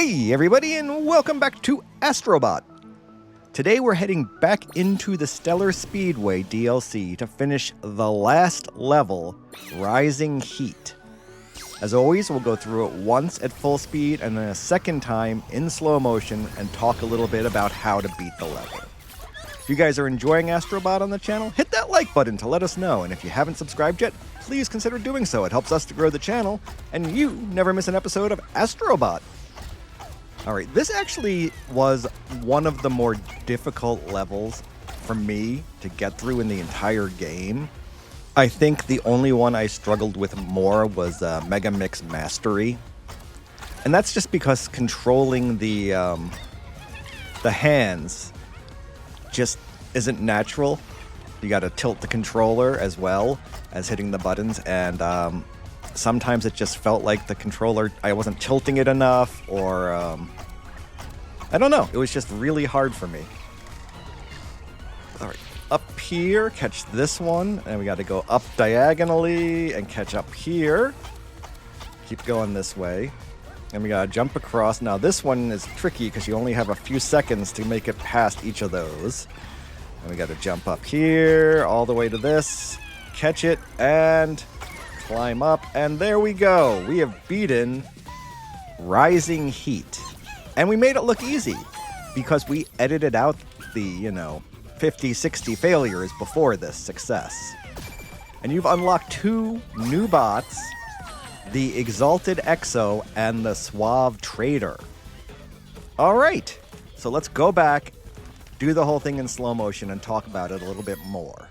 Hey everybody, and welcome back to Astro Bot. Today we're heading back into the Stellar Speedway DLC to finish the last level, Rising Heat. As always, we'll go through it once at full speed and then a second time in slow motion and talk a little bit about how to beat the level. If you guys are enjoying Astro Bot on the channel, hit that like button to let us know, and if you haven't subscribed yet, please consider doing so. It helps us to grow the channel, and you never miss an episode of Astro Bot. Alright, this actually was one of the more difficult levels for me to get through in the entire game. I think the only one I struggled with more was Mega Mix Mastery. And that's just because controlling the hands just isn't natural. You gotta tilt the controller as well as hitting the buttons, and sometimes it just felt like the controller, I wasn't tilting it enough, or I don't know, it was just really hard for me. Alright, up here, catch this one, and we gotta go up diagonally and catch up here. Keep going this way. And we gotta jump across. Now this one is tricky because you only have a few seconds to make it past each of those. And we gotta jump up here, all the way to this, catch it, and climb up, and there we go. We have beaten Rising Heat. And we made it look easy because we edited out the, 50, 60 failures before this success. And you've unlocked two new bots, the Exalted Exo and the Suave Trader. All right, so let's go back, do the whole thing in slow motion, and talk about it a little bit more.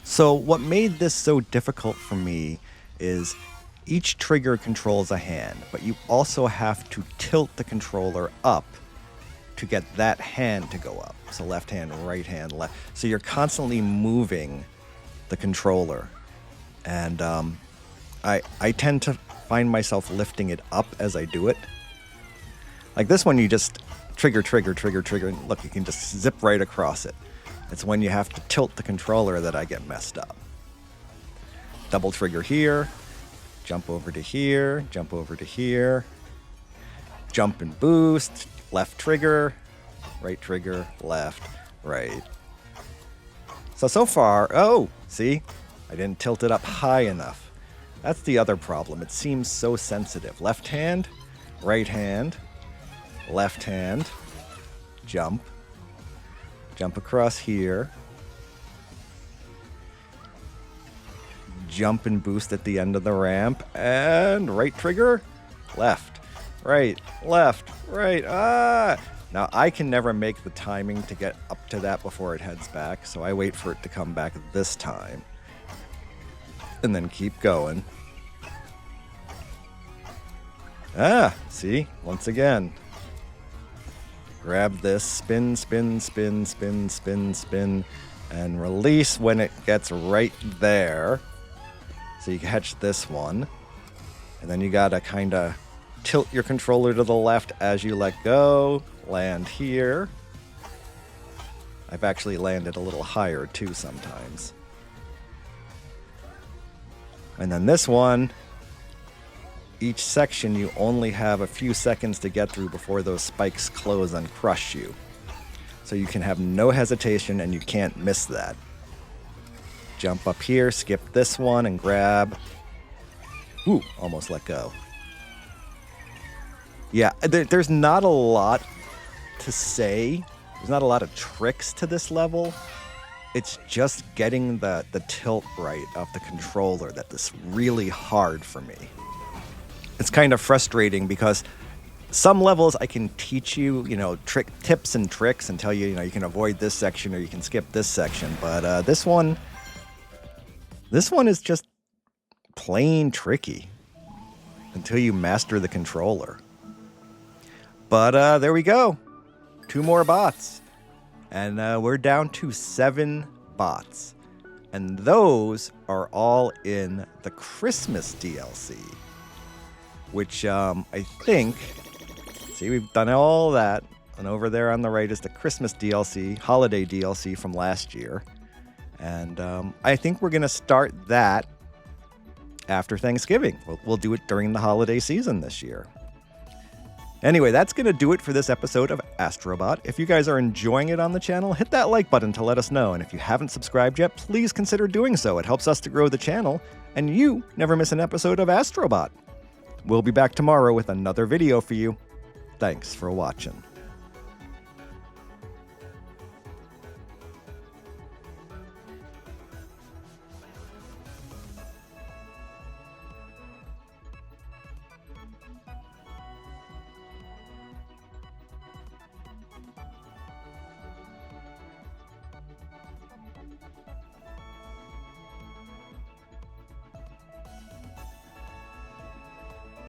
So what made this so difficult for me is each trigger controls a hand, but you also have to tilt the controller up to get that hand to go up. So left hand, right hand, left. So you're constantly moving the controller. And I tend to find myself lifting it up as I do it. Like this one, you just trigger, trigger, trigger, trigger, and look, you can just zip right across it. It's when you have to tilt the controller that I get messed up. Double trigger here. Jump over to here, jump over to here, jump and boost, left trigger, left, right. So far, oh, see, I didn't tilt it up high enough. That's the other problem. It seems so sensitive. Left hand, left hand, jump across here. Jump and boost at the end of the ramp, and right trigger, left, right, Now I can never make the timing to get up to that before it heads back, so I wait for it to come back this time, and then keep going. See, once again, grab this, spin, spin, spin, spin, spin, spin, and release when it gets right there. So you catch this one, and then you gotta kind of tilt your controller to the left as you let go, land here. I've actually landed a little higher too sometimes. And then this one, each section you only have a few seconds to get through before those spikes close and crush you. So you can have no hesitation and you can't miss that. Jump up here, skip this one, and grab. Ooh, almost let go. Yeah, there's not a lot to say. There's not a lot of tricks to this level. It's just getting the tilt right of the controller that is really hard for me. It's kind of frustrating because some levels I can teach you, tips and tricks and tell you, you can avoid this section or you can skip this section. But this one is just plain tricky until you master the controller. But there we go. 2 more bots. And we're down to 7 bots. And those are all in the Christmas DLC. Which I think, see, we've done all that. And over there on the right is the Christmas DLC, holiday DLC from last year. And I think we're going to start that after Thanksgiving. We'll do it during the holiday season this year. Anyway, that's going to do it for this episode of Astro Bot. If you guys are enjoying it on the channel, hit that like button to let us know. And if you haven't subscribed yet, please consider doing so. It helps us to grow the channel, and you never miss an episode of Astro Bot. We'll be back tomorrow with another video for you. Thanks for watching.